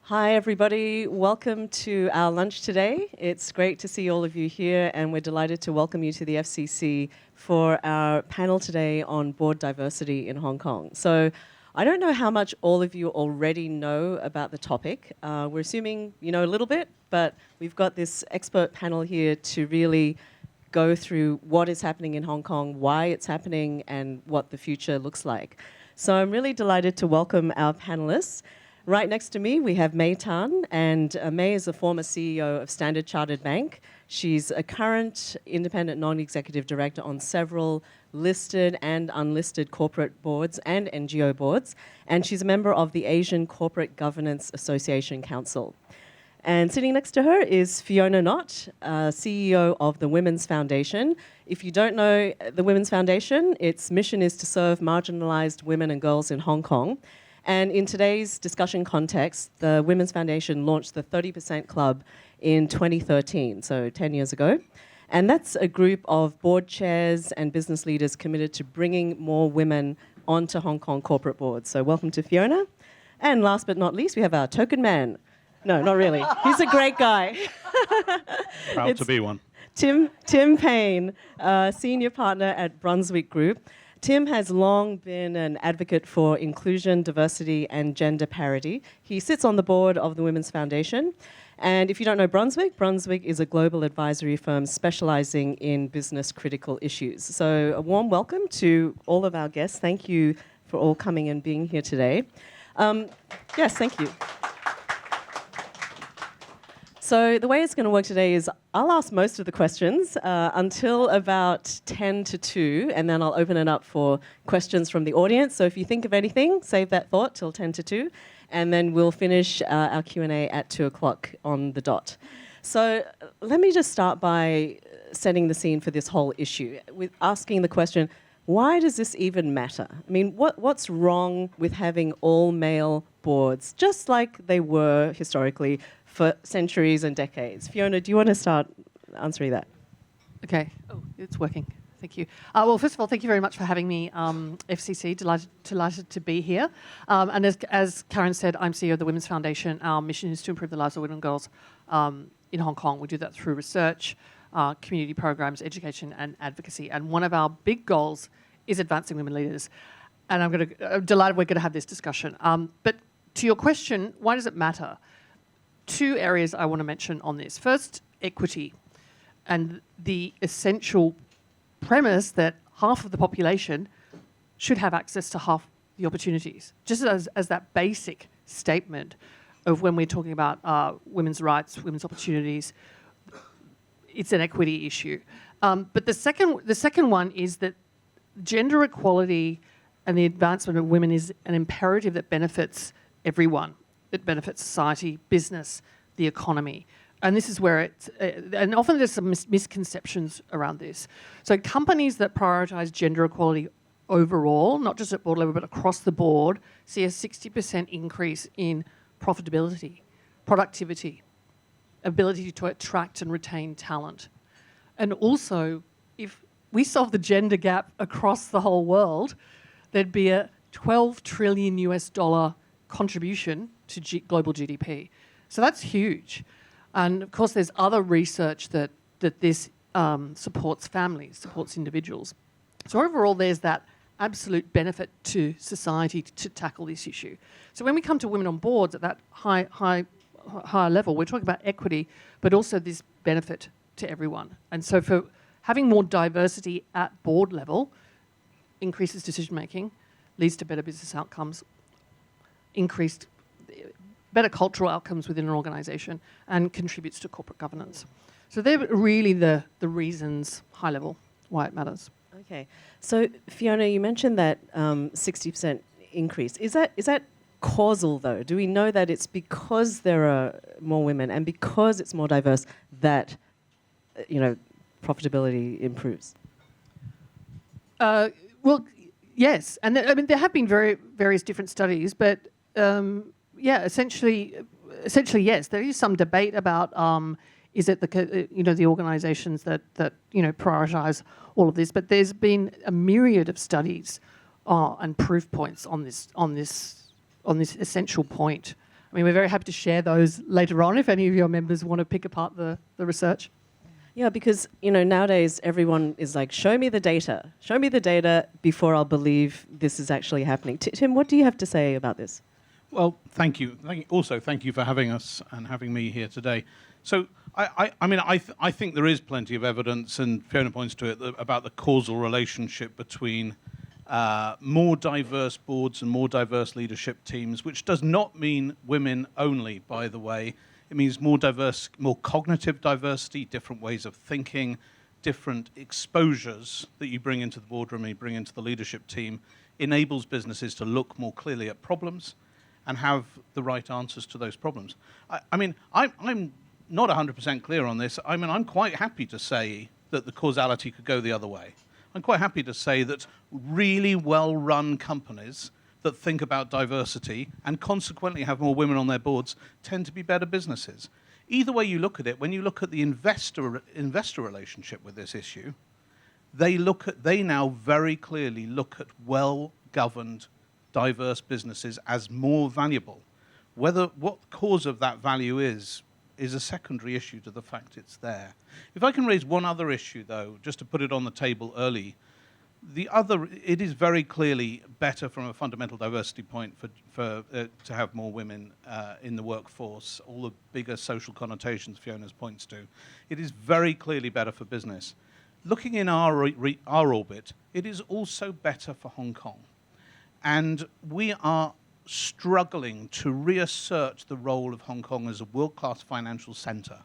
Hi, everybody. Welcome to our lunch today. It's great to see all of you here, and we're delighted to welcome you to the FCC for our panel today on board diversity in Hong Kong. So I don't know how much all of you already know about the topic. We're assuming you know a little bit, but we've got this expert panel here to really go through what is happening in Hong Kong, why it's happening, and what the future looks like. So I'm really delighted to welcome our panelists. Right next to me, we have May Tan, and May is a former CEO of Standard Chartered Bank. She's a current independent non-executive director on several listed and unlisted corporate boards and NGO boards, and she's a member of the Asian Corporate Governance Association Council. And sitting next to her is Fiona Knott, CEO of the Women's Foundation. If you don't know the Women's Foundation, its mission is to serve marginalized women and girls in Hong Kong. And in today's discussion context, the Women's Foundation launched the 30% Club in 2013, so 10 years ago. And that's a group of board chairs and business leaders committed to bringing more women onto Hong Kong corporate boards. So welcome to Fiona. And last but not least, we have our token man. No, not really. He's a great guy. Proud to be one. Tim Payne, senior partner at Brunswick Group. Tim has long been an advocate for inclusion, diversity, and gender parity. He sits on the board of the Women's Foundation. And if you don't know Brunswick, Brunswick is a global advisory firm specializing in business critical issues. So a warm welcome to all of our guests. Thank you for all coming and being here today. Yes, thank you. So the way it's going to work today is I'll ask most of the questions until about 10 to 2, and then I'll open it up for questions from the audience. So if you think of anything, save that thought till 10 to 2, and then we'll finish our Q&A at 2 o'clock on the dot. So let me just start by setting the scene for this whole issue with asking the question, why does this even matter? I mean, what's wrong with having all-male boards, just like they were historically for centuries and decades? Fiona, do you want to start answering that? Okay. Oh, it's working. Thank you. Well, first of all, thank you very much for having me, FCC. Delighted to be here. And as Karen said, I'm CEO of the Women's Foundation. Our mission is to improve the lives of women and girls in Hong Kong. We do that through research, community programs, education, and advocacy. And one of our big goals is advancing women leaders. And I'm delighted we're going to have this discussion. But to your question, why does it matter? Two areas I want to mention on this. First, equity, and the essential premise that half of the population should have access to half the opportunities, just as that basic statement of when we're talking about women's rights, women's opportunities. It's an equity issue. But the second one is that gender equality and the advancement of women is an imperative that benefits everyone. It benefits society, business, the economy. And this is where it's, and often there's some misconceptions around this. So companies that prioritise gender equality overall, not just at board level, but across the board, see a 60% increase in profitability, productivity, ability to attract and retain talent. And also, if we solve the gender gap across the whole world, there'd be a $12 trillion contribution to global GDP. So that's huge. And of course, there's other research that this supports families, supports individuals. So overall, there's that absolute benefit to society to tackle this issue. So when we come to women on boards at that higher level, we're talking about equity, but also this benefit to everyone. And so for having more diversity at board level increases decision-making, leads to better business outcomes, better cultural outcomes within an organisation, and contributes to corporate governance. So they're really the reasons, high level, why it matters. Okay. So Fiona, you mentioned that 60% increase. Is that causal though? Do we know that it's because there are more women and because it's more diverse that profitability improves? Well, yes, and there have been various different studies, but essentially yes. There is some debate about is it the organisations that prioritise all of this, but there's been a myriad of studies and proof points on this essential point I mean, we're very happy to share those later on if any of your members want to pick apart the research. Yeah, because nowadays everyone is like, show me the data before I'll believe this is actually happening. Tim, what do you have to say about this? Well, thank you. Also, thank you for having us and having me here today. So, I think there is plenty of evidence, and Fiona points to it, about the causal relationship between more diverse boards and more diverse leadership teams, which does not mean women only, by the way. It means more diverse, more cognitive diversity, different ways of thinking, different exposures that you bring into the boardroom and you bring into the leadership team, enables businesses to look more clearly at problems and have the right answers to those problems. I'm not 100% clear on this. I'm quite happy to say that the causality could go the other way. I'm quite happy to say that really well-run companies that think about diversity and consequently have more women on their boards tend to be better businesses. Either way you look at it, when you look at the investor relationship with this issue, they now very clearly look at well-governed, diverse businesses as more valuable. What the cause of that value is a secondary issue to the fact it's there. If I can raise one other issue, though, just to put it on the table early, it is very clearly better from a fundamental diversity point to have more women in the workforce, all the bigger social connotations Fiona's points to. It is very clearly better for business. Looking in our orbit, it is also better for Hong Kong. And we are struggling to reassert the role of Hong Kong as a world-class financial center.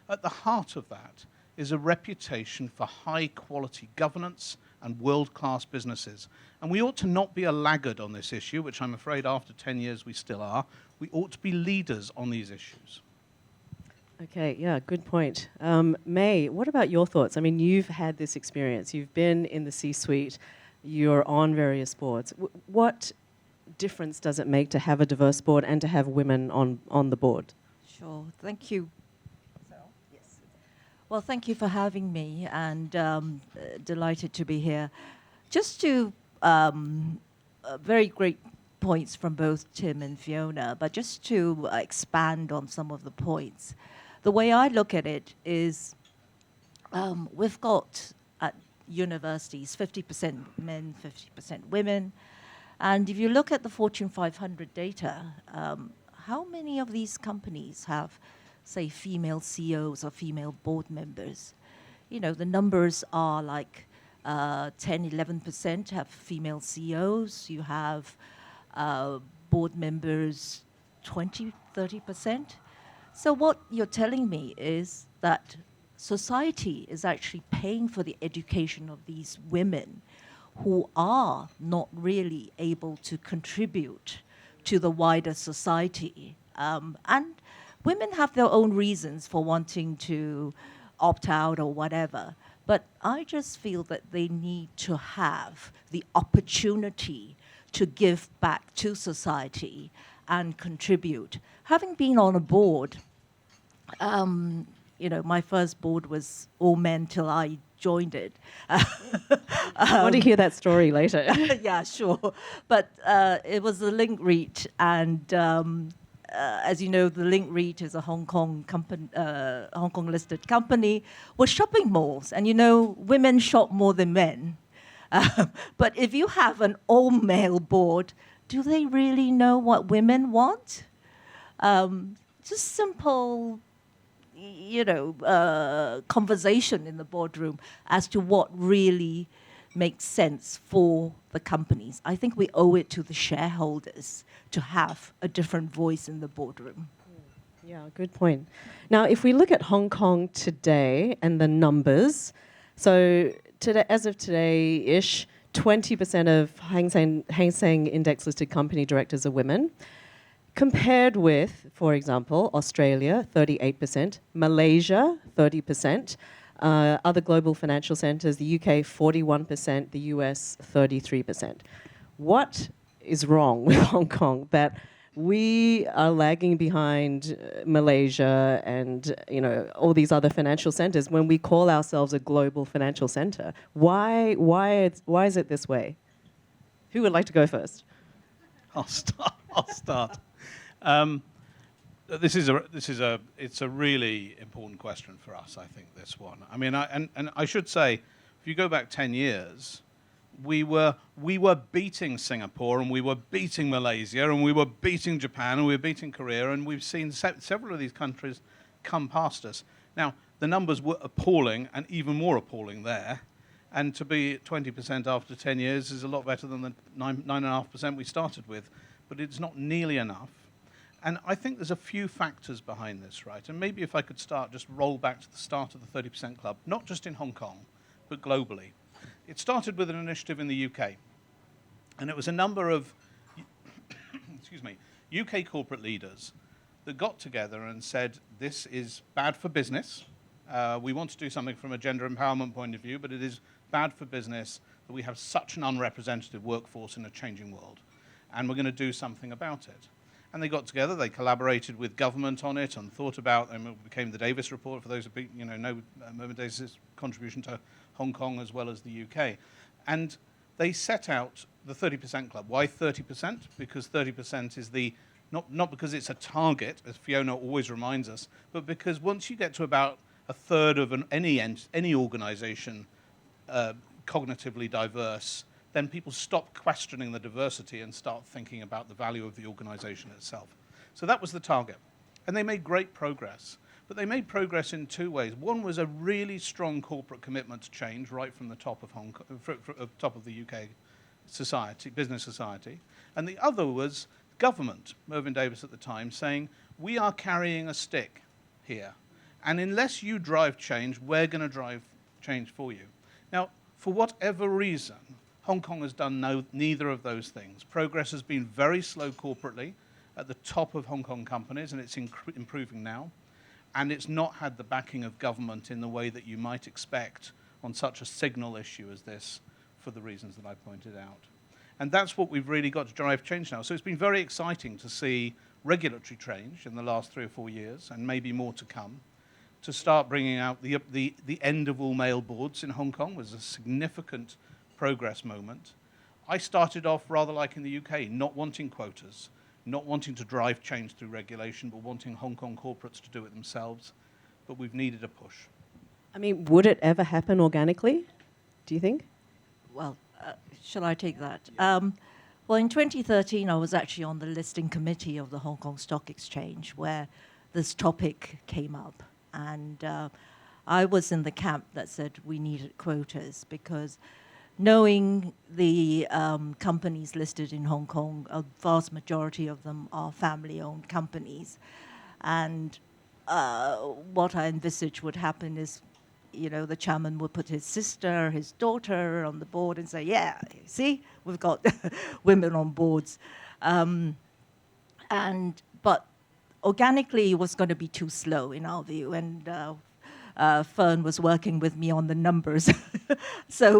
At the heart of that is a reputation for high-quality governance and world-class businesses. And we ought to not be a laggard on this issue, which I'm afraid after 10 years we still are. We ought to be leaders on these issues. Okay, yeah, good point. May, what about your thoughts? I mean, you've had this experience. You've been in the C-suite. You're on various boards. What difference does it make to have a diverse board and to have women on the board? Sure, thank you. Well, thank you for having me, and delighted to be here. Just to very great points from both Tim and Fiona, but just to expand on some of the points. The way I look at it is we've got at universities 50% men, 50% women, and if you look at the Fortune 500 data, how many of these companies have, say, female CEOs or female board members? The numbers are like 10, 11% have female CEOs. You have board members 20, 30%. So what you're telling me is that society is actually paying for the education of these women who are not really able to contribute to the wider society. And women have their own reasons for wanting to opt out or whatever, but I just feel that they need to have the opportunity to give back to society and contribute. Having been on a board, my first board was all men till I joined it. I want to hear that story later. Yeah, sure. But it was the Link REIT, and as you know, the Link REIT is a Hong Kong listed company with shopping malls, and women shop more than men. But if you have an all-male board, do they really know what women want? Just simple, conversation in the boardroom as to what really makes sense for the companies. I think we owe it to the shareholders to have a different voice in the boardroom. Yeah, good point. Now, if we look at Hong Kong today and the numbers, so today, as of today-ish, 20% of Hang Seng index-listed company directors are women, compared with, for example, Australia, 38%, Malaysia, 30%, other global financial centres, the UK, 41%, the US, 33%. What is wrong with Hong Kong that we are lagging behind Malaysia and all these other financial centres when we call ourselves a global financial centre? Why is it this way? Who would like to go first? I'll start. It's a really important question for us. I think this one. I mean, and I should say, if you go back 10 years, we were beating Singapore, and we were beating Malaysia, and we were beating Japan, and we were beating Korea, and we've seen several of these countries come past us. Now, the numbers were appalling, and even more appalling there. And to be 20% after 10 years is a lot better than the 9.5% we started with, but it's not nearly enough. And I think there's a few factors behind this, right? And maybe if I could just roll back to the start of the 30% Club, not just in Hong Kong, but globally. It started with an initiative in the UK. And it was a number of excuse me, UK corporate leaders that got together and said, this is bad for business. We want to do something from a gender empowerment point of view, but it is bad for business that we have such an unrepresentative workforce in a changing world. And we're going to do something about it. And they got together, they collaborated with government on it and thought about, and it became the Davis Report, for those who know Davis' contribution to Hong Kong as well as the UK. And they set out the 30% Club. Why 30%? Because 30% is not because it's a target, as Fiona always reminds us, but because once you get to about a third of any organization cognitively diverse, then people stop questioning the diversity and start thinking about the value of the organization itself. So that was the target. And they made great progress. But they made progress in two ways. One was a really strong corporate commitment to change right from the top of Hong Kong, top of the UK society, business society. And the other was government, Mervyn Davis at the time, saying, we are carrying a stick here. And unless you drive change, we're going to drive change for you. Now, for whatever reason, Hong Kong has done neither of those things. Progress has been very slow corporately at the top of Hong Kong companies, and it's improving now. And it's not had the backing of government in the way that you might expect on such a signal issue as this, for the reasons that I pointed out. And that's what we've really got to drive change now. So it's been very exciting to see regulatory change in the last 3 or 4 years, and maybe more to come, to start bringing out the end of all male boards in Hong Kong was a significant progress moment. I started off rather like in the UK, not wanting quotas, not wanting to drive change through regulation, but wanting Hong Kong corporates to do it themselves. But we've needed a push. I mean, would it ever happen organically, do you think? Well, shall I take that? Well, in 2013, I was actually on the listing committee of the Hong Kong Stock Exchange, where this topic came up. And I was in the camp that said we needed quotas, because knowing the companies listed in Hong Kong, a vast majority of them are family-owned companies. And what I envisaged would happen is, the chairman would put his sister, his daughter on the board and say, yeah, see, we've got women on boards. But organically, it was going to be too slow in our view. And Fern was working with me on the numbers. So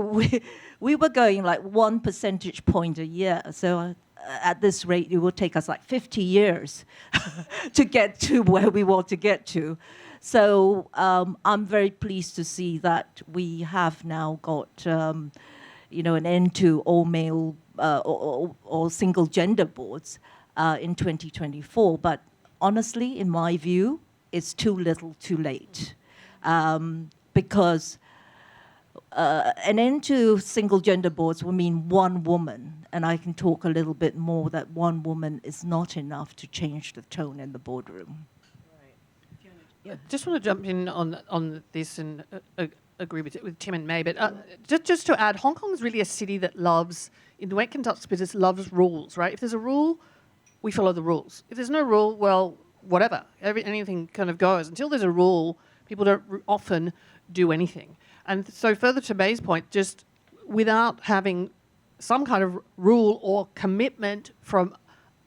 we were going like 1 percentage point a year. So at this rate, it will take us like 50 years to get to where we want to get to. So I'm very pleased to see that we have now got an end to all male or single gender boards in 2024. But honestly, in my view, it's too little, too late. Because an end to single gender boards will mean one woman, and I can talk a little bit more that one woman is not enough to change the tone in the boardroom. Yeah, just want to jump in on this and agree with Tim and May, but just to add, Hong Kong is really a city that loves, in the way it conducts business, loves rules, right? If there's a rule, we follow the rules. If there's no rule, well, whatever, anything kind of goes. Until there's a rule, people don't often do anything. And so further to May's point, just without having some kind of rule or commitment from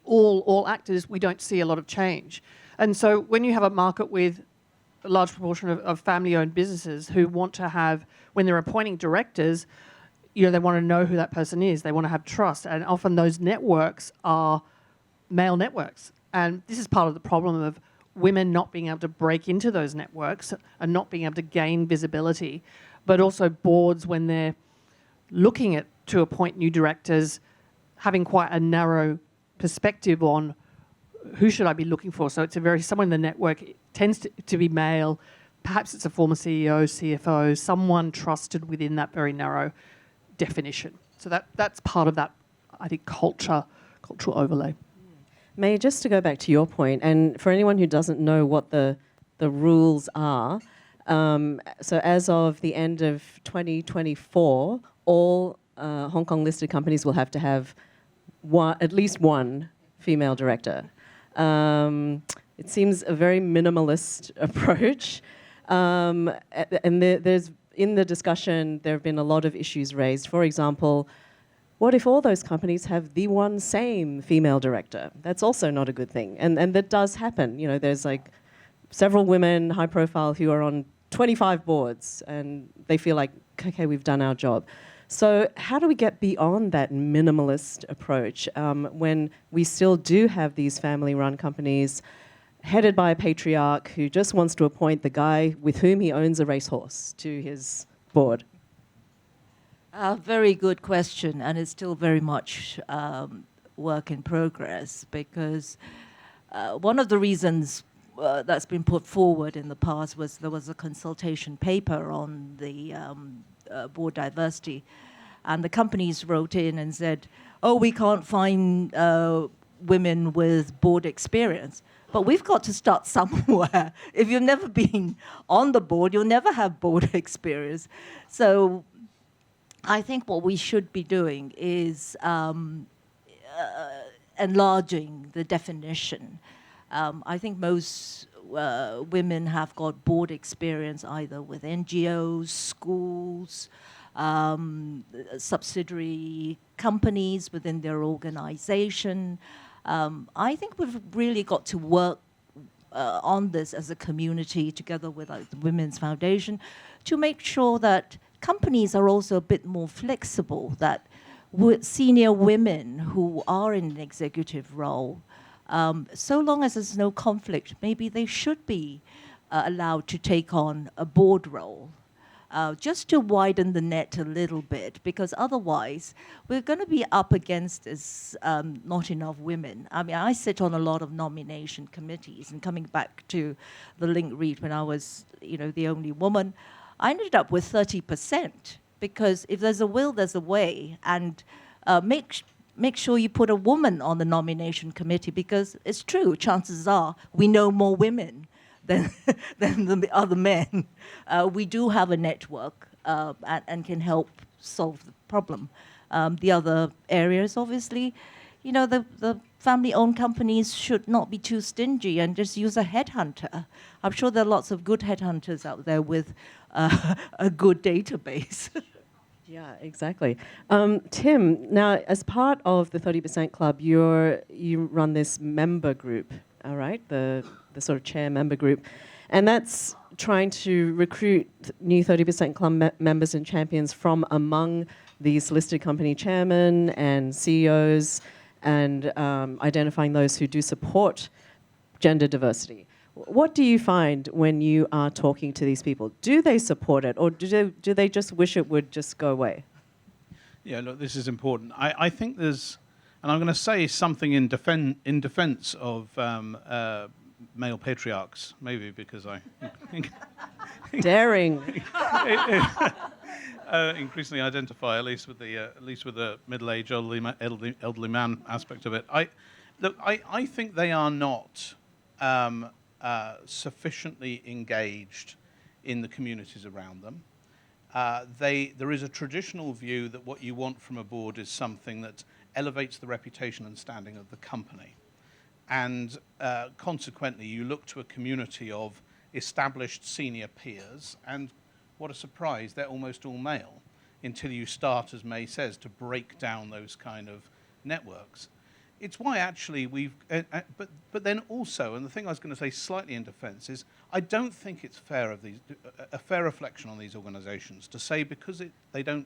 all actors, we don't see a lot of change. And so when you have a market with a large proportion of family-owned businesses who want to have, when they're appointing directors, they want to know who that person is. They want to have trust. And often those networks are male networks. And this is part of the problem of women not being able to break into those networks and not being able to gain visibility, but also boards, when they're looking to appoint new directors, having quite a narrow perspective on who should I be looking for? So it's someone in the network. It tends to be male. Perhaps it's a former CEO, CFO, someone trusted within that very narrow definition. So that's part of that, I think, cultural overlay. May, just to go back to your point, and for anyone who doesn't know what the rules are, so as of the end of 2024, all Hong Kong listed companies will have to have at least one female director. It seems a very minimalist approach. And there's in the discussion, there have been a lot of issues raised. For example, what if all those companies have the one same female director? That's also not a good thing. And that does happen. You know, there's like several women, high profile, who are on 25 boards and they feel like, okay, we've done our job. So how do we get beyond that minimalist approach when we still do have these family-run companies headed by a patriarch who just wants to appoint the guy with whom he owns a racehorse to his board? Very good question, and it's still very much work in progress, because one of the reasons that's been put forward in the past was there was a consultation paper on the board diversity, and the companies wrote in and said, oh, we can't find women with board experience. But we've got to start somewhere. If you've never been on the board, you'll never have board experience. So I think what we should be doing is enlarging the definition. I think most women have got board experience either with NGOs, schools, subsidiary companies within their organization. I think we've really got to work on this as a community together with the Women's Foundation to make sure that companies are also a bit more flexible, that senior women who are in an executive role, so long as there's no conflict, maybe they should be allowed to take on a board role, just to widen the net a little bit, because otherwise we're going to be up against this not enough women. I mean, I sit on a lot of nomination committees, and coming back to the link read when I was, the only woman, I ended up with 30%, because if there's a will, there's a way, and make sure you put a woman on the nomination committee, because it's true, chances are we know more women than the other men. We do have a network and can help solve the problem. The other areas, obviously, the family-owned companies should not be too stingy and just use a headhunter. I'm sure there are lots of good headhunters out there with a good database. Yeah, exactly. Tim, now as part of the 30% Club, you run this member group, all right? The sort of chair member group, and that's trying to recruit new 30% Club members and champions from among these listed company chairmen and CEOs, and identifying those who do support gender diversity. What do you find when you are talking to these people? Do they support it, or do they just wish it would just go away? Yeah, look, this is important. I think there's, and I'm going to say something in defense of male patriarchs, maybe because I Daring. increasingly identify, at least with the middle-aged elderly man aspect of it. I think they are not sufficiently engaged in the communities around them. There is a traditional view that what you want from a board is something that elevates the reputation and standing of the company. And consequently, you look to a community of established senior peers, and what a surprise, they're almost all male, until you start, as May says, to break down those kind of networks. It's why actually but then also, and the thing I was going to say slightly in defense is, I don't think it's fair of a fair reflection on these organizations to say because they're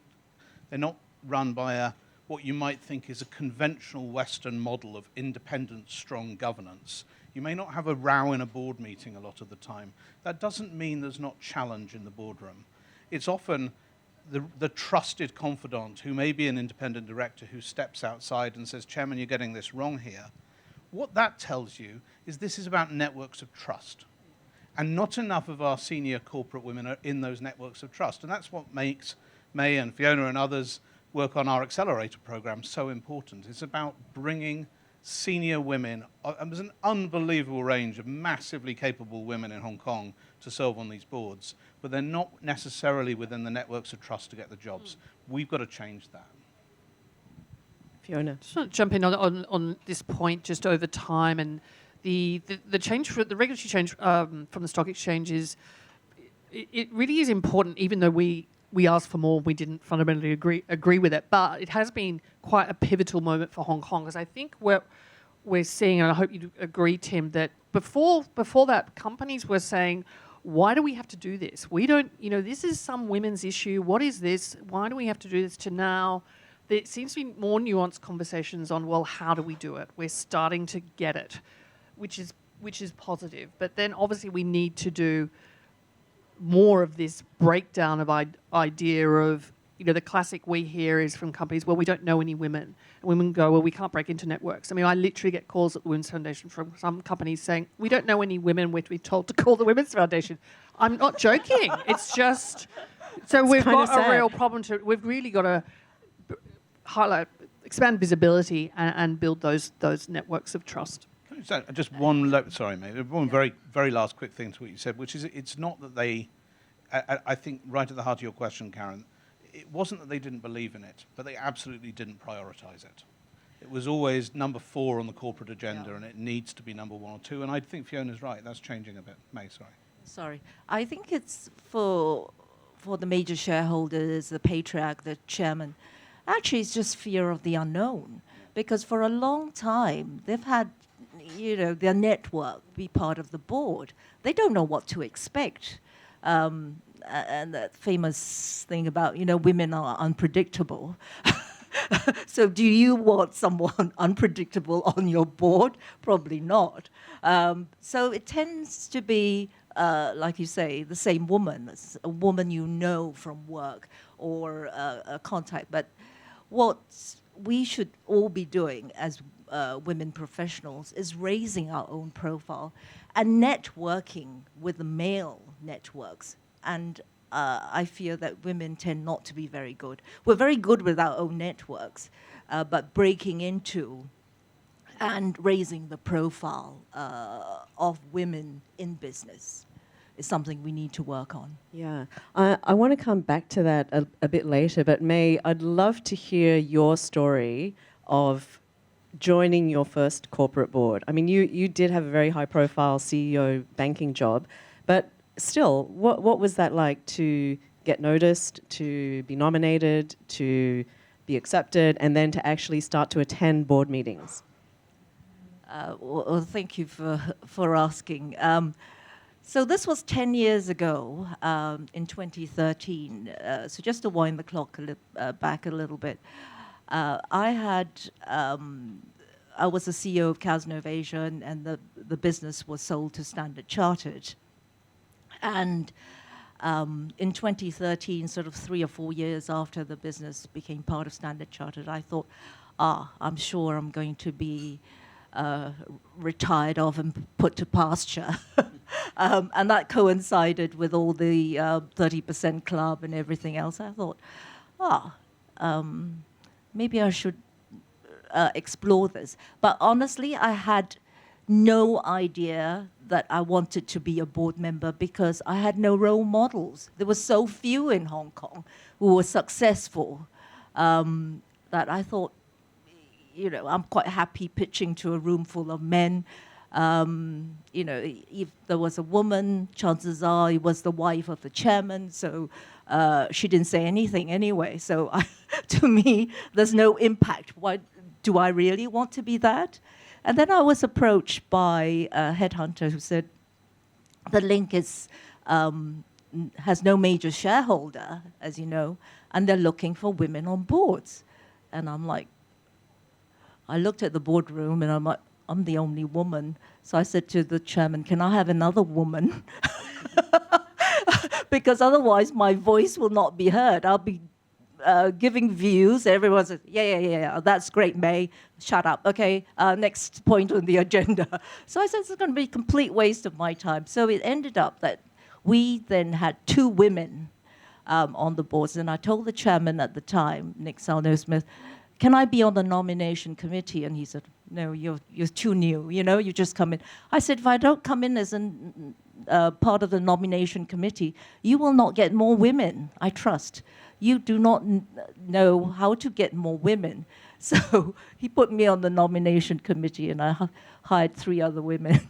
not run by what you might think is a conventional Western model of independent, strong governance. You may not have a row in a board meeting a lot of the time. That doesn't mean there's not challenge in the boardroom. It's often the trusted confidant who may be an independent director who steps outside and says, Chairman, you're getting this wrong here, what that tells you is this is about networks of trust. And not enough of our senior corporate women are in those networks of trust. And that's what makes May and Fiona and others work on our accelerator program so important. It's about bringing senior women, and there's an unbelievable range of massively capable women in Hong Kong to serve on these boards, but they're not necessarily within the networks of trust to get the jobs. We've got to change that. Fiona. Just want to jump in on this point just over time, and the change, the regulatory change from the stock exchange is, it really is important, even though we asked for more, we didn't fundamentally agree with it, but it has been quite a pivotal moment for Hong Kong, because I think we're seeing, and I hope you agree, Tim, that before that, companies were saying, why do we have to do this? We don't, this is some women's issue. What is this? Why do we have to do this? To now, there seems to be more nuanced conversations on, well, how do we do it? We're starting to get it, which is positive. But then obviously we need to do more of this breakdown of idea of, the classic we hear is from companies, well, we don't know any women. And women go, well, we can't break into networks. I mean, I literally get calls at the Women's Foundation from some companies saying, we don't know any women, we're told to call the Women's Foundation. I'm not joking. It's just, so we've got a real problem we've really got to highlight, expand visibility and build those networks of trust. Just one, sorry, mate, one very, very last quick thing to what you said, which is it's not that they, I think right at the heart of your question, Karen, it wasn't that they didn't believe in it, but they absolutely didn't prioritize it. It was always number 4 on the corporate agenda, and it needs to be number 1 or 2, and I think Fiona's right, that's changing a bit. May, sorry. Sorry. I think it's for the major shareholders, the patriarch, the chairman, actually it's just fear of the unknown, because for a long time they've had their network be part of the board. They don't know what to expect. And that famous thing about, women are unpredictable. So do you want someone unpredictable on your board? Probably not. So it tends to be, like you say, the same woman, a woman from work or a contact. But what we should all be doing as women professionals is raising our own profile and networking with the male networks. And I fear that women tend not to be very good. We're very good with our own networks, but breaking into and raising the profile of women in business is something we need to work on. Yeah, I want to come back to that a bit later, but May, I'd love to hear your story of joining your first corporate board. I mean, you did have a very high-profile CEO banking job, but still, what was that like to get noticed, to be nominated, to be accepted, and then to actually start to attend board meetings? Well, thank you for asking. So this was 10 years ago, in 2013. So just to wind the clock back a little bit, I was the CEO of Casino Asia, and the business was sold to Standard Chartered. And in 2013, sort of 3 or 4 years after the business became part of Standard Chartered, I thought, I'm sure I'm going to be retired off and put to pasture. And that coincided with all the 30% club and everything else. I thought, maybe I should explore this. But honestly, I had no idea that I wanted to be a board member because I had no role models. There were so few in Hong Kong who were successful that I thought, I'm quite happy pitching to a room full of men. If there was a woman, chances are it was the wife of the chairman, so she didn't say anything anyway. So to me, there's no impact. Why do I really want to be that? And then I was approached by a headhunter who said, the link has no major shareholder, as you know, and they're looking for women on boards. And I'm like, I looked at the boardroom and I'm like, I'm the only woman. So I said to the chairman, can I have another woman? Because otherwise my voice will not be heard. I'll be giving views. Everyone says, yeah, that's great, May. Shut up. Okay, next point on the agenda. So I said, this is going to be a complete waste of my time. So it ended up that we then had 2 women on the boards. And I told the chairman at the time, Nick Salno-Smith, can I be on the nomination committee? And he said, no, you're too new, you just come in. I said, if I don't come in as part of the nomination committee, you will not get more women, I trust. You do not know how to get more women. So he put me on the nomination committee, and I hired 3 other women,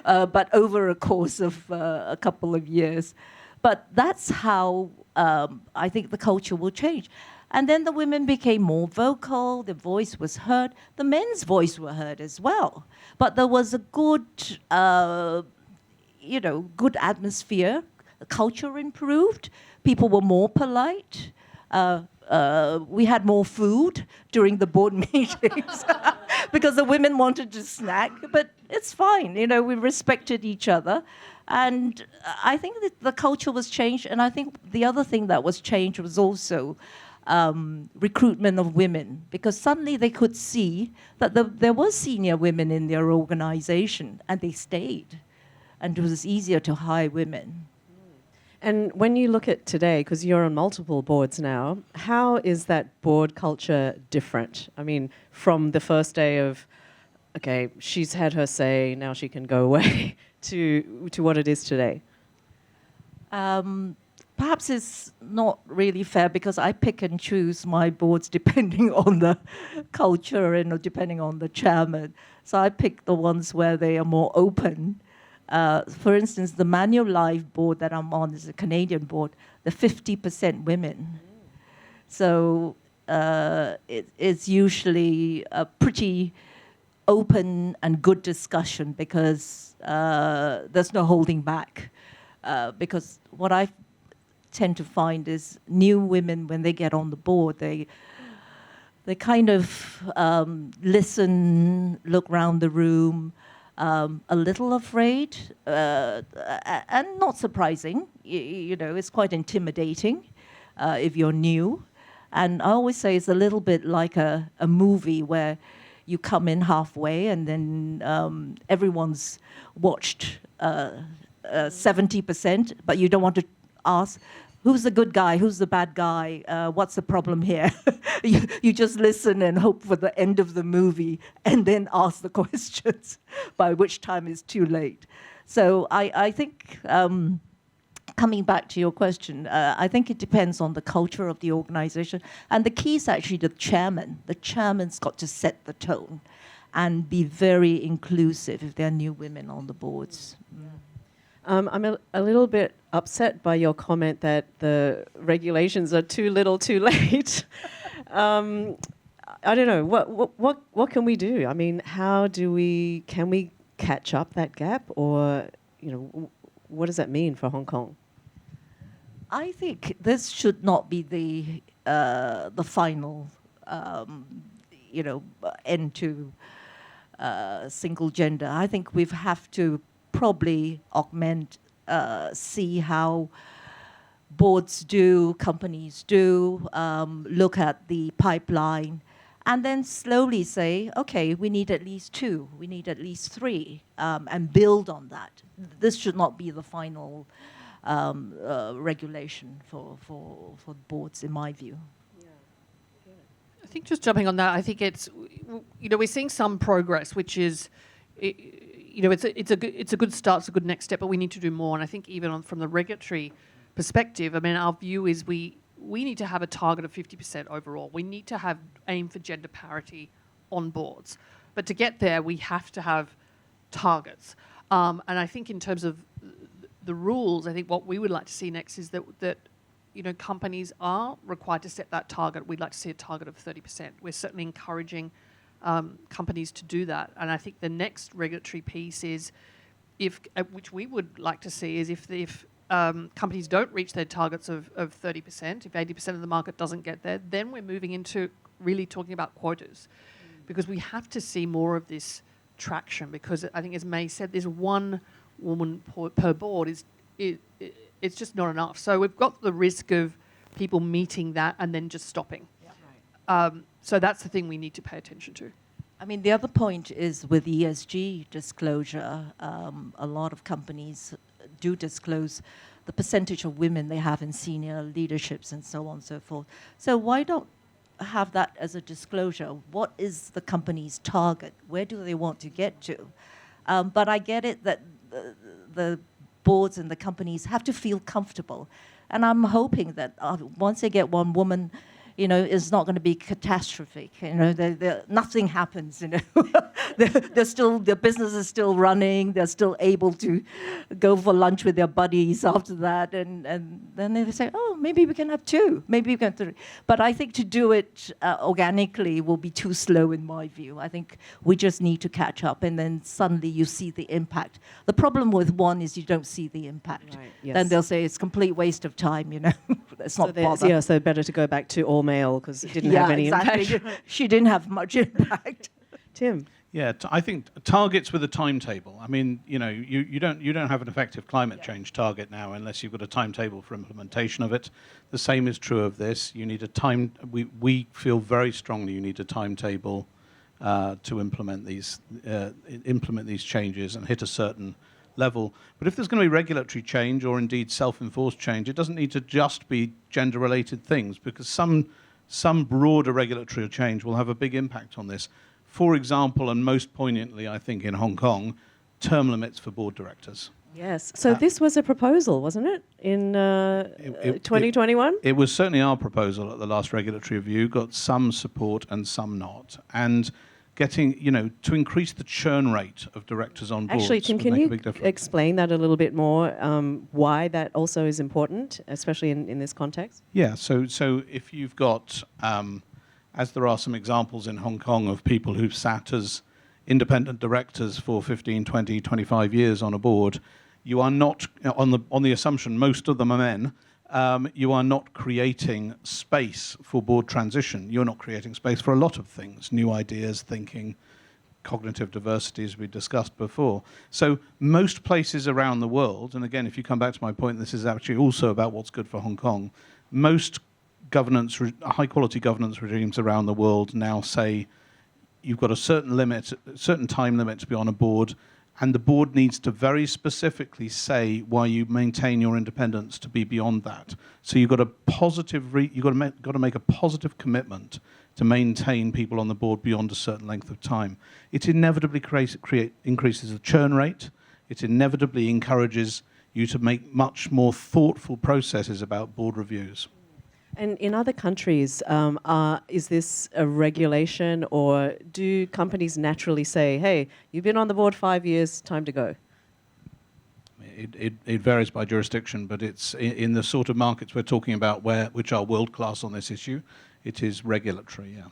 but over a course of a couple of years. But that's how I think the culture will change. And then the women became more vocal, the voice was heard, the men's voice were heard as well. But there was a good, good atmosphere, the culture improved, people were more polite, we had more food during the board meetings because the women wanted to snack, but it's fine, we respected each other. And I think that the culture was changed, and I think the other thing that was changed was also recruitment of women, because suddenly they could see that there were senior women in their organization, and they stayed, and it was easier to hire women. And when you look at today, because you're on multiple boards now, how is that board culture different? I mean, from the first day of, okay, she's had her say, now she can go away, to what it is today? Perhaps it's not really fair because I pick and choose my boards depending on the culture and depending on the chairman. So I pick the ones where they are more open. For instance, the Manulife board that I'm on is a Canadian board. They're 50% women. So it's usually a pretty open and good discussion because there's no holding back. Because what I tend to find is new women, when they get on the board, they kind of listen, look around the room, a little afraid, and not surprising. It's quite intimidating if you're new. And I always say it's a little bit like a movie where you come in halfway and then everyone's watched 70%, but you don't want to ask, who's the good guy, who's the bad guy, what's the problem here? you just listen and hope for the end of the movie and then ask the questions, by which time it's too late. So I think, coming back to your question, I think it depends on the culture of the organization. And the key is actually the chairman. The chairman's got to set the tone and be very inclusive if there are new women on the boards. I'm a little bit upset by your comment that the regulations are too little, too late. I don't know. What can we do? I mean, can we catch up that gap, or what does that mean for Hong Kong? I think this should not be the final end to single gender. I think we have to probably augment, see how boards do, companies do, look at the pipeline, and then slowly say, okay, we need at least 2, we need at least 3, and build on that. This should not be the final regulation for boards, in my view. I think just jumping on that, I think it's, we're seeing some progress, which is, it's a good start, it's a good next step, but we need to do more. And I think even from the regulatory perspective, I mean, our view is we need to have a target of 50% overall. We need to aim for gender parity on boards. But to get there, we have to have targets. And I think in terms of the rules, I think what we would like to see next is that companies are required to set that target. We'd like to see a target of 30%. We're certainly encouraging companies to do that. And I think the next regulatory piece is, which we would like to see, is if companies don't reach their targets of 30%, if 80% of the market doesn't get there, then we're moving into really talking about quotas. Because we have to see more of this traction, because I think, as May said, there's one woman per board it's just not enough. So we've got the risk of people meeting that and then just stopping. So that's the thing we need to pay attention to. I mean, the other point is with ESG disclosure, a lot of companies do disclose the percentage of women they have in senior leaderships and so on and so forth. So why don't have that as a disclosure? What is the company's target? Where do they want to get to? But I get it that the boards and the companies have to feel comfortable. And I'm hoping that once they get one woman, it's not going to be catastrophic. Nothing happens. They're still, their business is still running. They're still able to go for lunch with their buddies after that, and then they say, oh, maybe we can have two, maybe we can have three. But I think to do it organically will be too slow in my view. I think we just need to catch up, and then suddenly you see the impact. The problem with one is you don't see the impact. Right, yes. Then they'll say it's complete waste of time. Let's not bother. Yeah, so better to go back to all male because it didn't have any exactly. impact. She didn't have much impact. Tim. Yeah, I think targets with a timetable. I mean, you don't have an effective climate change target now unless you've got a timetable for implementation of it. The same is true of this. You need a time. We feel very strongly you need a timetable to implement these changes and hit a certain level. But if there's going to be regulatory change or indeed self-enforced change, it doesn't need to just be gender-related things, because some broader regulatory change will have a big impact on this. For example, and most poignantly, I think, in Hong Kong, term limits for board directors. Yes. So this was a proposal, wasn't it, in 2021? It was certainly our proposal at the last regulatory review, got some support and some not. And getting, to increase the churn rate of directors on boards. Actually, Tim, would can make a you big difference. explain that a little bit more, why that also is important, especially in this context? Yeah, so if you've got, as there are some examples in Hong Kong of people who've sat as independent directors for 15, 20, 25 years on a board, you are not, on the assumption most of them are men, you are not creating space for board transition. You're not creating space for a lot of things, new ideas, thinking, cognitive diversity, as we discussed before. So most places around the world, and again, if you come back to my point, this is actually also about what's good for Hong Kong, most high-quality governance regimes around the world now say you've got a certain time limit to be on a board, and the board needs to very specifically say why you maintain your independence to be beyond that. So you've got to make a positive commitment to maintain people on the board beyond a certain length of time. It inevitably increases the churn rate. It inevitably encourages you to make much more thoughtful processes about board reviews. And in other countries, is this a regulation, or do companies naturally say, hey, you've been on the board 5 years, time to go? It varies by jurisdiction, but it's in the sort of markets we're talking about which are world-class on this issue, it is regulatory, yeah.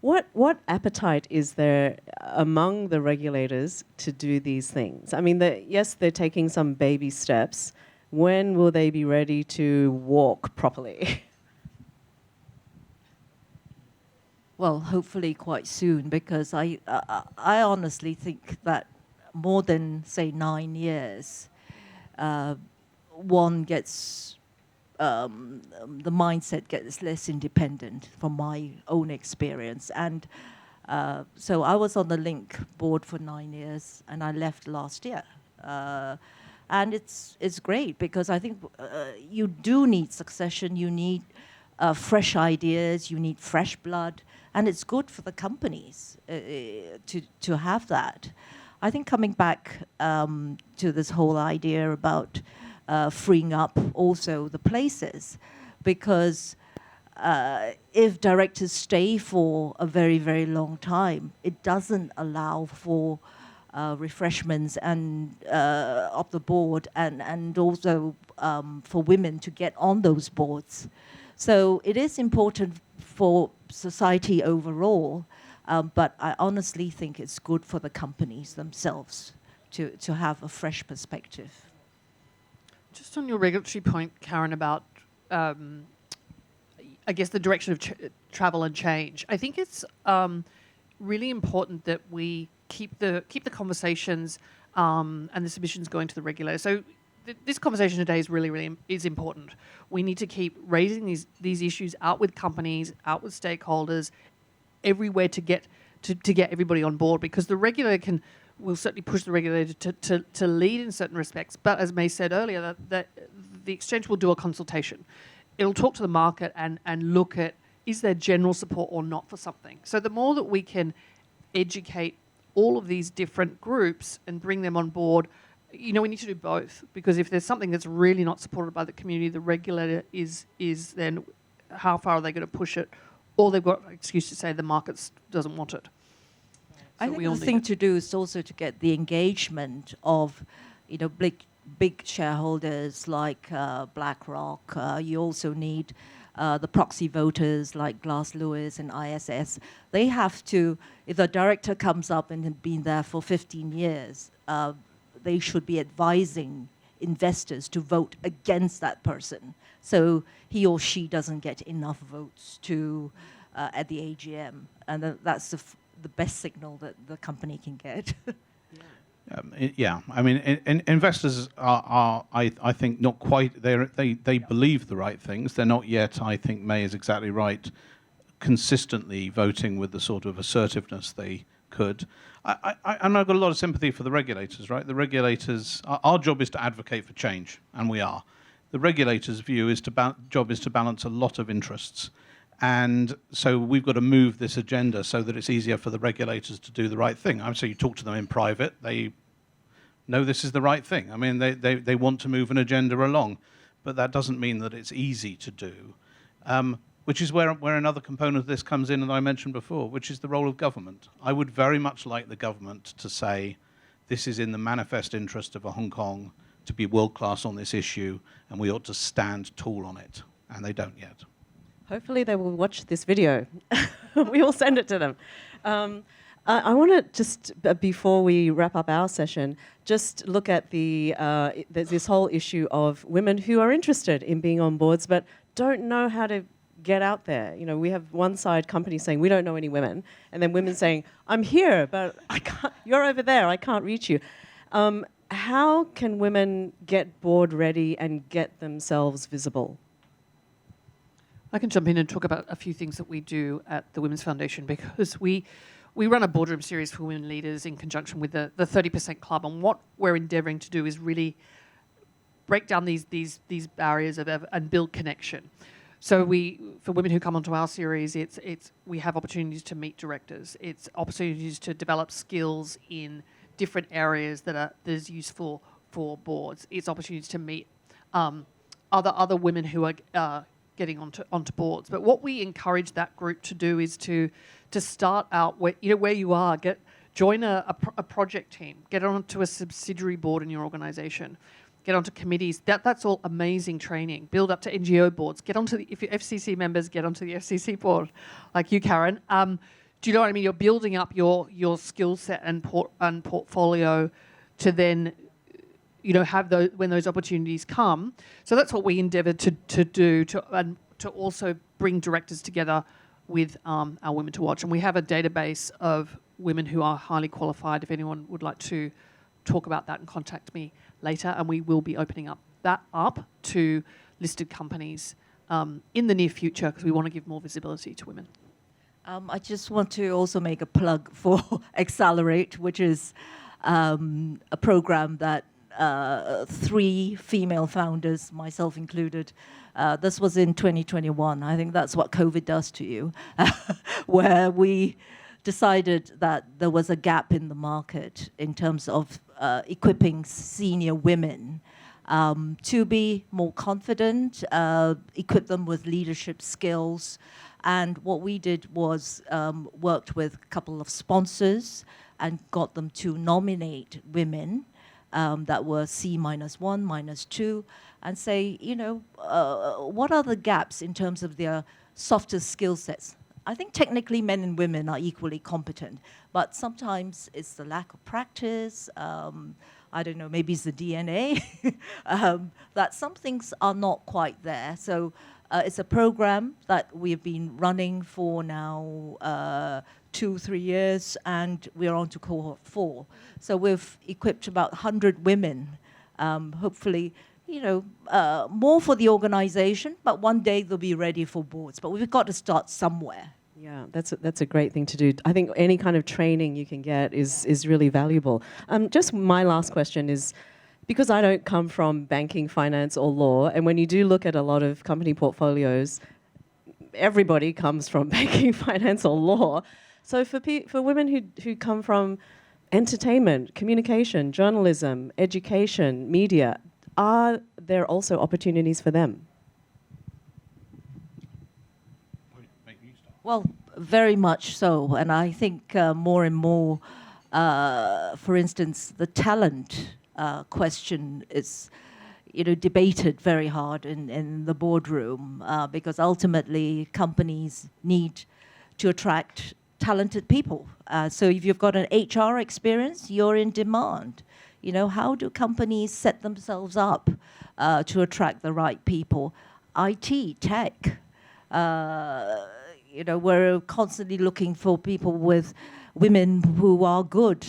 What appetite is there among the regulators to do these things? I mean, yes, they're taking some baby steps. When will they be ready to walk properly? Well, hopefully quite soon, because I honestly think that more than, say, 9 years, one gets, the mindset gets less independent from my own experience. And so I was on the Link board for 9 years, and I left last year. And it's great, because I think you do need succession, you need fresh ideas, you need fresh blood, and it's good for the companies to have that. I think coming back to this whole idea about freeing up also the places, because if directors stay for a very, very long time, it doesn't allow for refreshments and of the board, and also for women to get on those boards. So it is important for society overall, but I honestly think it's good for the companies themselves to have a fresh perspective. Just on your regulatory point, Karen, about I guess the direction of travel and change, I think it's really important that we keep the conversations and the submissions going to the regulator. So this conversation today is really is important. We need to keep raising these issues out with companies, out with stakeholders, everywhere to get everybody on board, because the regulator will certainly push the regulator to lead in certain respects. But as May said earlier, that the exchange will do a consultation. It'll talk to the market and look at, is there general support or not for something? So the more that we can educate all of these different groups and bring them on board, we need to do both, because if there's something that's really not supported by the community, the regulator is then how far are they going to push it? Or they've got an excuse to say the market doesn't want it. I think the thing to do is also to get the engagement of, big shareholders like BlackRock. You also need the proxy voters like Glass Lewis and ISS. They have to, if a director comes up and has been there for 15 years, they should be advising investors to vote against that person, so he or she doesn't get enough votes to at the AGM, and that's the best signal that the company can get. I mean, investors are I think, not quite. They believe the right things. They're not yet. I think May is exactly right. Consistently voting with the sort of assertiveness they could. And I've got a lot of sympathy for the regulators, right? The regulators, our job is to advocate for change, and we are. The regulators' view is job is to balance a lot of interests. And so we've got to move this agenda so that it's easier for the regulators to do the right thing. So you talk to them in private, they know this is the right thing. I mean, they want to move an agenda along, but that doesn't mean that it's easy to do. Which is where another component of this comes in that I mentioned before, which is the role of government. I would very much like the government to say, this is in the manifest interest of Hong Kong to be world-class on this issue, and we ought to stand tall on it. And they don't yet. Hopefully they will watch this video. We will send it to them. I want to just, before we wrap up our session, just look at this whole issue of women who are interested in being on boards but don't know how to get out there. We have one side companies saying, we don't know any women, and then women saying, I'm here, but I can't, you're over there, I can't reach you. How can women get board ready and get themselves visible? I can jump in and talk about a few things that we do at the Women's Foundation, because we run a boardroom series for women leaders in conjunction with the 30% Club, and what we're endeavouring to do is really break down these barriers and build connection. So for women who come onto our series, we have opportunities to meet directors. It's opportunities to develop skills in different areas that is useful for boards. It's opportunities to meet other women who are getting onto boards. But what we encourage that group to do is to start out where you are. Join a project team. Get onto a subsidiary board in your organisation. Get onto committees. That's all amazing training. Build up to NGO boards. If you're FCC members, get onto the FCC board, like you, Karen. Do you know what I mean? You're building up your skill set and portfolio to then, have those when those opportunities come. So that's what we endeavour to do to also bring directors together with our Women to Watch. And we have a database of women who are highly qualified. If anyone would like to talk about that, and contact me later, and we will be opening that up to listed companies in the near future, because we want to give more visibility to women. I just want to also make a plug for Accelerate, which is a program that 3 female founders, myself included, this was in 2021. I think that's what COVID does to you, where we decided that there was a gap in the market in terms of equipping senior women to be more confident, equip them with leadership skills. And what we did was worked with a couple of sponsors and got them to nominate women that were C-1, -2, and say, what are the gaps in terms of their softer skill sets? I think technically men and women are equally competent, but sometimes it's the lack of practice. I don't know, maybe it's the DNA, that some things are not quite there. So it's a program that we've been running for now 2-3 years, and we're on to cohort 4. So we've equipped about 100 women Hopefully, more for the organization, but one day they'll be ready for boards. But we've got to start somewhere. Yeah, that's a great thing to do. I think any kind of training you can get is really valuable. Just my last question is, because I don't come from banking, finance, or law, and when you do look at a lot of company portfolios, everybody comes from banking, finance, or law. So for women who come from entertainment, communication, journalism, education, media, are there also opportunities for them? Well, very much so. And I think more and more, for instance, the talent question is debated very hard in the boardroom because ultimately companies need to attract talented people. So if you've got an HR experience, you're in demand. How do companies set themselves up to attract the right people? IT, tech, we're constantly looking for people women who are good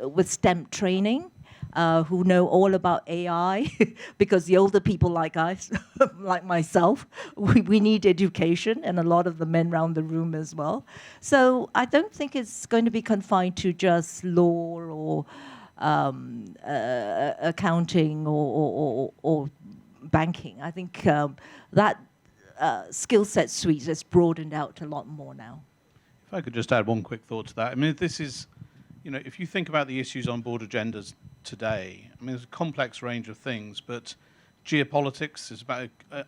with STEM training, who know all about AI, because the older people like us, like myself, we need education, and a lot of the men around the room as well. So I don't think it's going to be confined to just law or accounting or banking. I think that skill set suite has broadened out a lot more now. If I could just add one quick thought to that. I mean, this is, if you think about the issues on board agendas today, I mean, there's a complex range of things, but geopolitics is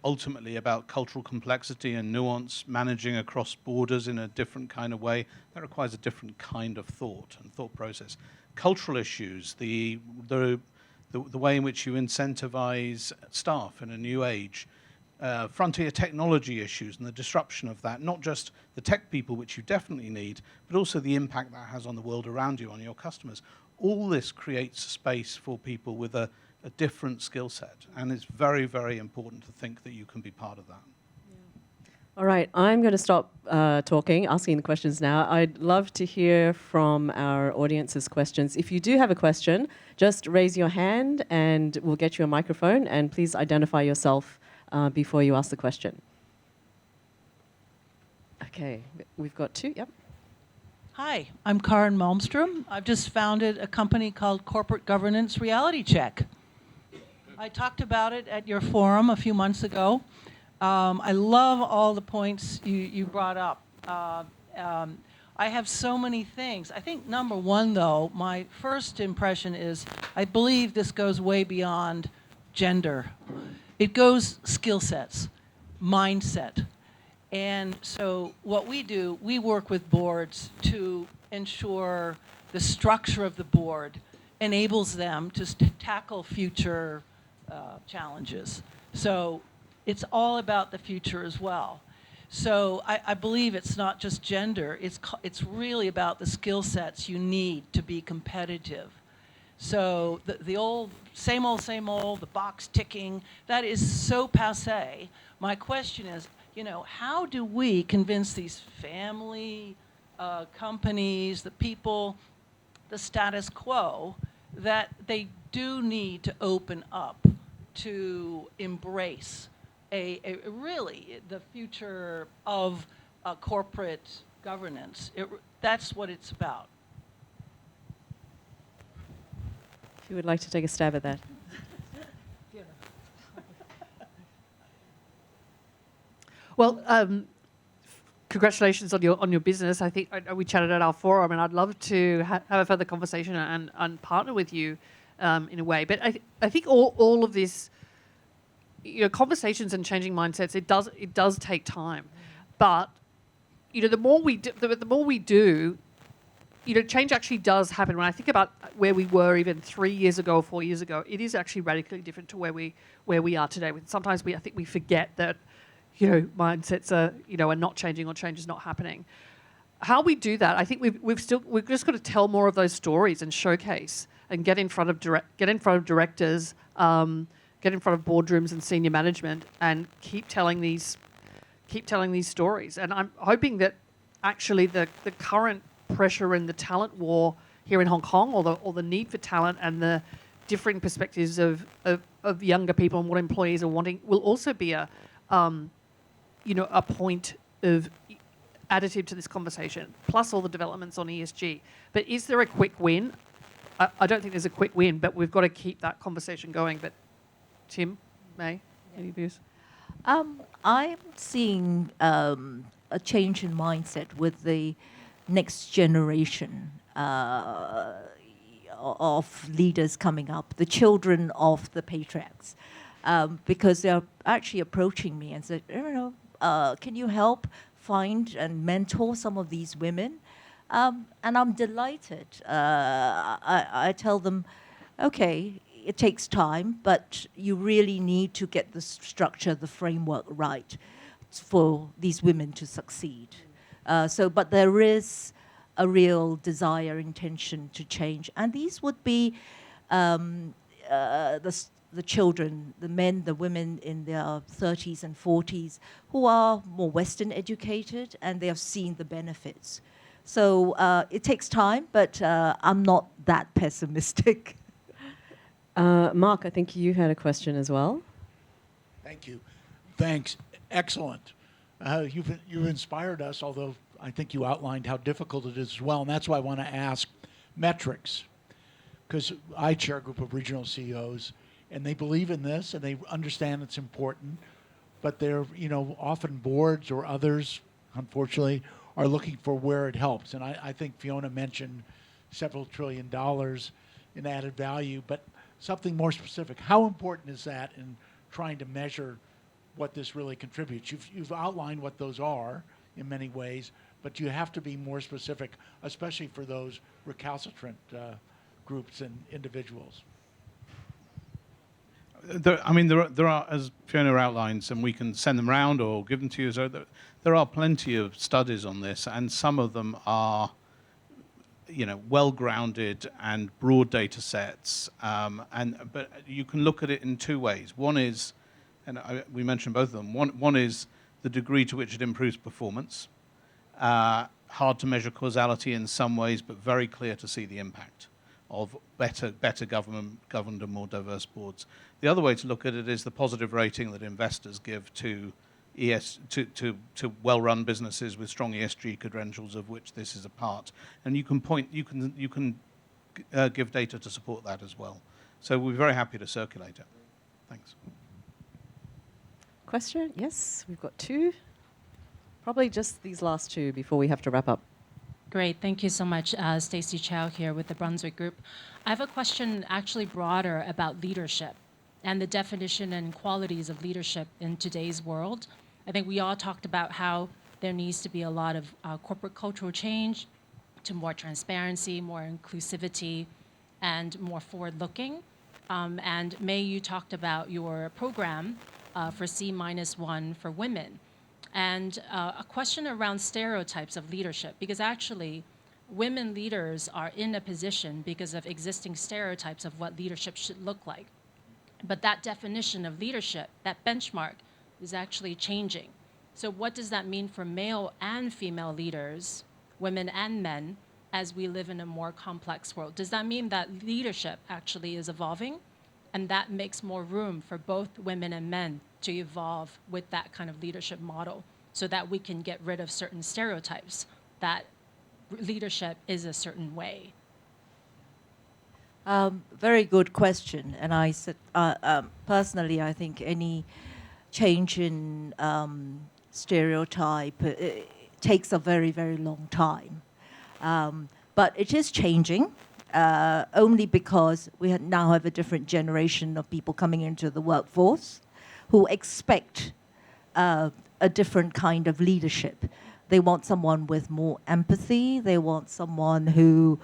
ultimately about cultural complexity and nuance, managing across borders in a different kind of way. That requires a different kind of thought and thought process. Cultural issues, the way in which you incentivize staff in a new age, frontier technology issues and the disruption of that, not just the tech people, which you definitely need, but also the impact that has on the world around you, on your customers. All this creates space for people with a different skill set, and it's very, very important to think that you can be part of that. All right, I'm going to stop asking the questions now. I'd love to hear from our audience's questions. If you do have a question, just raise your hand and we'll get you a microphone, and please identify yourself before you ask the question. Okay, we've got two, yep. Hi, I'm Karen Malmstrom. I've just founded a company called Corporate Governance Reality Check. I talked about it at your forum a few months ago. I love all the points you brought up. I have so many things. I think number one, though, my first impression is I believe this goes way beyond gender. It goes skill sets, mindset. And so what we do, we work with boards to ensure the structure of the board enables them to tackle future challenges. So it's all about the future as well. So I believe it's not just gender, it's really about the skill sets you need to be competitive. So the old, same old, the box ticking, that is so passé. My question is, how do we convince these family companies, the people, the status quo, that they do need to open up to embrace really the future of corporate governance? That's what it's about. If you would like to take a stab at that. Well, congratulations on your business. I think we chatted at our forum, and I'd love to have a further conversation and partner with you in a way. But I think all of this, conversations and changing mindsets, it does take time. But the more we do, change actually does happen. When I think about where we were even 3 years ago or 4 years ago, it is actually radically different to where we are today. Sometimes I think we forget that mindsets are not changing or change is not happening. How we do that, I think we've just got to tell more of those stories and showcase and get in front of directors, get in front of boardrooms and senior management, and keep telling these stories. And I'm hoping that actually the current pressure in the talent war here in Hong Kong, or the need for talent and the differing perspectives of younger people and what employees are wanting will also be a point of additive to this conversation, plus all the developments on ESG. But is there a quick win? I don't think there's a quick win, but we've got to keep that conversation going. But Tim, May, any views? I'm seeing a change in mindset with the next generation of leaders coming up, the children of the patriarchs, because they're actually approaching me and said, can you help find and mentor some of these women? And I'm delighted. I tell them, okay, it takes time, but you really need to get the structure, the framework right for these women to succeed. But there is a real desire, intention to change. And these would be the children, the men, the women in their 30s and 40s who are more Western educated and they have seen the benefits. So it takes time, but I'm not that pessimistic. Mark, I think you had a question as well. Thank you. Thanks. Excellent. You've inspired us, although I think you outlined how difficult it is as well. And that's why I want to ask metrics, because I chair a group of regional CEOs, and they believe in this, and they understand it's important, but they're, often boards or others, unfortunately, are looking for where it helps. And I think Fiona mentioned several $1 trillion in added value, but something more specific. How important is that in trying to measure what this really contributes? You've outlined what those are in many ways, but you have to be more specific, especially for those recalcitrant groups and individuals. There are, as Fiona outlines, and we can send them round or give them to you. So there are plenty of studies on this, and some of them are, well-grounded and broad data sets. But you can look at it in two ways. One is, and we mentioned both of them. One is the degree to which it improves performance. Hard to measure causality in some ways, but very clear to see the impact of better governed and more diverse boards. The other way to look at it is the positive rating that investors give to to well-run businesses with strong ESG credentials, of which this is a part. And you can give data to support that as well. So we're very happy to circulate it. Thanks. Question? Yes, we've got two. Probably just these last two before we have to wrap up. Great, thank you so much. Stacy Chow here with the Brunswick Group. I have a question actually broader about leadership and the definition and qualities of leadership in today's world. I think we all talked about how there needs to be a lot of corporate cultural change to more transparency, more inclusivity, and more forward-looking. And May, you talked about your program for C-1 for women. And a question around stereotypes of leadership, because actually women leaders are in a position because of existing stereotypes of what leadership should look like. But that definition of leadership, that benchmark, is actually changing. So what does that mean for male and female leaders, women and men, as we live in a more complex world? Does that mean that leadership actually is evolving, and that makes more room for both women and men to evolve with that kind of leadership model, so that we can get rid of certain stereotypes that leadership is a certain way? Very good question. And I said, personally, I think any change in stereotype takes a very, very long time. But it is changing, only because we now have a different generation of people coming into the workforce who expect a different kind of leadership. They want someone with more empathy. They want someone who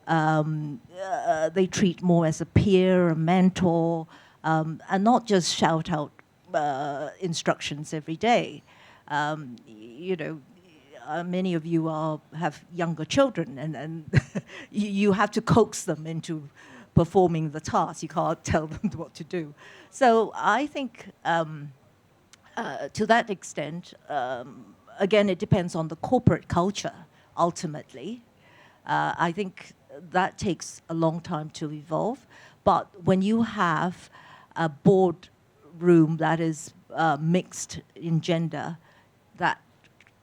they treat more as a peer, a mentor, and not just shout out instructions every day. Many of you have younger children, and you have to coax them into performing the task. You can't tell them what to do. So I think to that extent, again, it depends on the corporate culture, ultimately. I think that takes a long time to evolve. But when you have a boardroom that is mixed in gender, that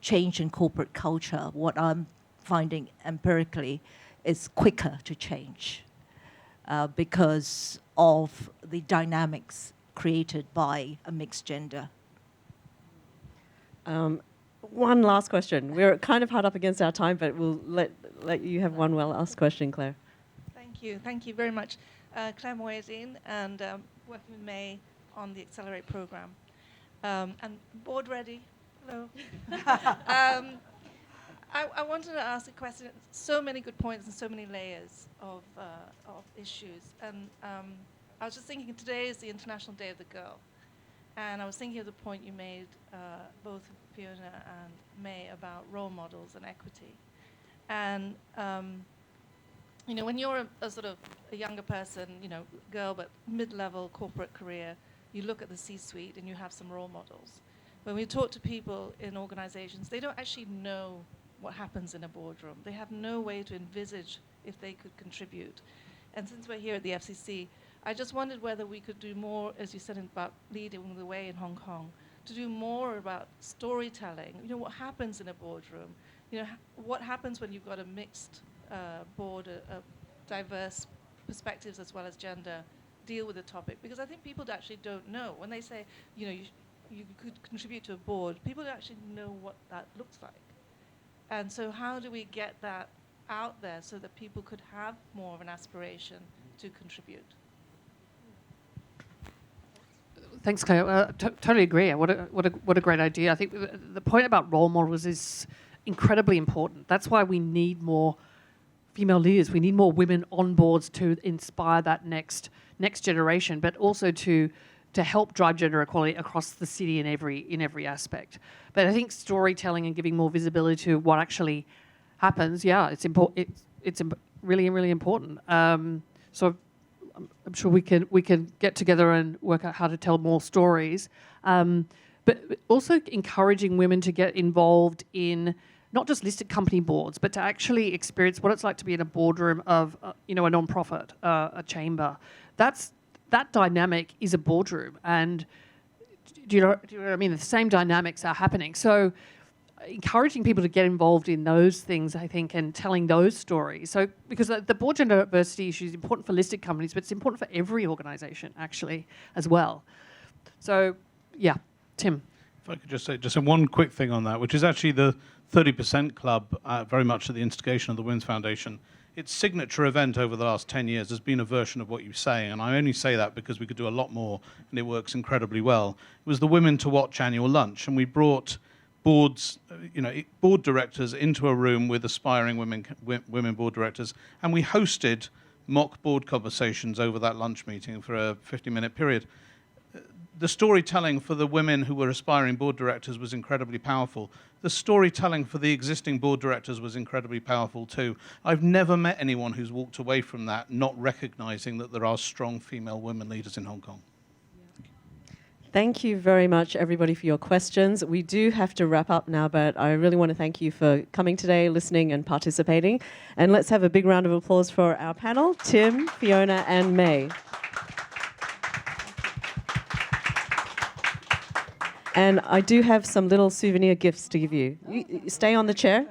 change in corporate culture, what I'm finding empirically, is quicker to change because of the dynamics created by a mixed gender. One last question. We're kind of hard up against our time, but we'll let you have one last question, Claire. Thank you very much. Claire Moyazine, and working with May on the Accelerate program. And board ready. Hello. I wanted to ask a question. So many good points and so many layers of issues. And I was just thinking today is the International Day of the Girl. And I was thinking of the point you made, both Fiona and May, about role models and equity. And you know, when you're a sort of a younger person, you know, girl but mid-level corporate career, you look at the C-suite and you have some role models. When we talk to people in organizations, they don't actually know what happens in a boardroom. They have no way to envisage if they could contribute. And since we're here at the FCC, I just wondered whether we could do more, as you said, about leading the way in Hong Kong, to do more about storytelling. You know, what happens in a boardroom? You know, what happens when you've got a mixed board, diverse perspectives as well as gender, deal with the topic? Because I think people actually don't know. When they say, you know, you could contribute to a board, people don't actually know what that looks like. And so how do we get that out there so that people could have more of an aspiration to contribute? Thanks, Claire. Totally agree. What a great idea. I think the point about role models is incredibly important. That's why we need more female leaders. We need more women on boards to inspire that next generation, but also to help drive gender equality across the city in every aspect. But I think storytelling and giving more visibility to what actually happens, yeah, it's important. It's really, really important. So I'm sure we can get together and work out how to tell more stories, but also encouraging women to get involved in not just listed company boards, but to actually experience what it's like to be in a boardroom of a non-profit, a chamber. That dynamic is a boardroom, and do you know what I mean? The same dynamics are happening. So encouraging people to get involved in those things, I think, and telling those stories. So because the board gender diversity issue is important for listed companies, but it's important for every organisation actually as well. So yeah, Tim. If I could just say one quick thing on that, which is actually the 30% Club, very much at the instigation of the Women's Foundation. Its signature event over the last 10 years has been a version of what you say, and I only say that because we could do a lot more, and it works incredibly well. It was the Women to Watch annual lunch, and we brought board directors into a room with aspiring women board directors, and we hosted mock board conversations over that lunch meeting for a 50-minute period. The storytelling for the women who were aspiring board directors was incredibly powerful. The storytelling for the existing board directors was incredibly powerful too. I've never met anyone who's walked away from that not recognizing that there are strong female women leaders in Hong Kong. Thank you very much, everybody, for your questions. We do have to wrap up now, but I really want to thank you for coming today, listening and participating. And let's have a big round of applause for our panel, Tim, Fiona and May. And I do have some little souvenir gifts to give you. You stay on the chair.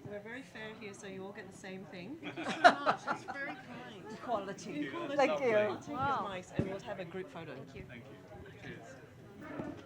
We're very fair here, so you all get the same thing. That's very kind. Equality. Thank you. Take your mice and we'll have a group photo. Thank you. Thank you. Cheers.